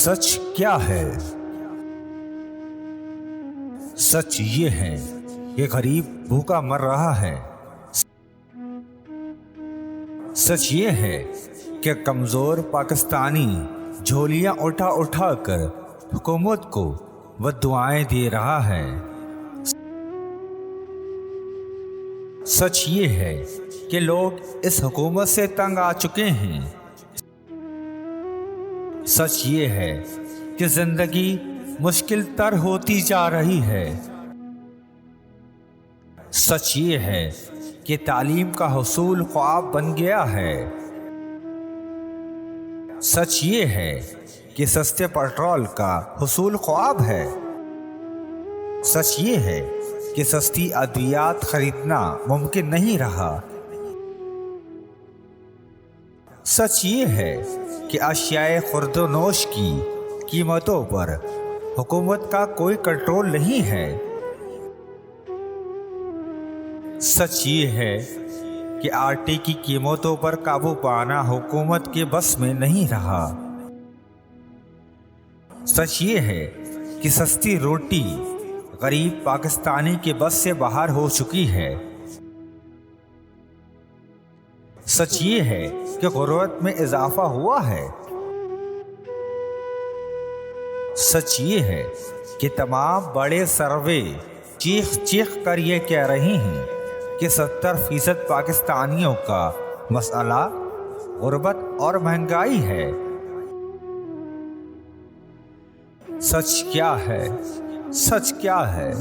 سچ کیا ہے؟ سچ یہ ہے کہ غریب بھوکا مر رہا ہے۔ سچ یہ ہے کہ کمزور پاکستانی جھولیاں اٹھا اٹھا کر حکومت کو بددعائیں دے رہا ہے۔ سچ یہ ہے کہ لوگ اس حکومت سے تنگ آ چکے ہیں۔ سچ یہ ہے کہ زندگی مشکل تر ہوتی جا رہی ہے۔ سچ یہ ہے کہ تعلیم کا حصول خواب بن گیا ہے۔ سچ یہ ہے کہ سستے پیٹرول کا حصول خواب ہے۔ سچ یہ ہے کہ سستی ادویات خریدنا ممکن نہیں رہا۔ سچ یہ ہے کہ اشیاء خورد و نوش کی قیمتوں پر حکومت کا کوئی کنٹرول نہیں ہے۔ سچ یہ ہے کہ آٹے کی قیمتوں پر قابو پانا حکومت کے بس میں نہیں رہا۔ سچ یہ ہے کہ سستی روٹی غریب پاکستانی کے بس سے باہر ہو چکی ہے۔ سچ یہ ہے کہ غربت میں اضافہ ہوا ہے۔ سچ یہ ہے کہ تمام بڑے سروے چیخ چیخ کر یہ کہہ رہے ہیں کہ 70% پاکستانیوں کا مسئلہ غربت اور مہنگائی ہے۔ سچ کیا ہے؟ سچ کیا ہے؟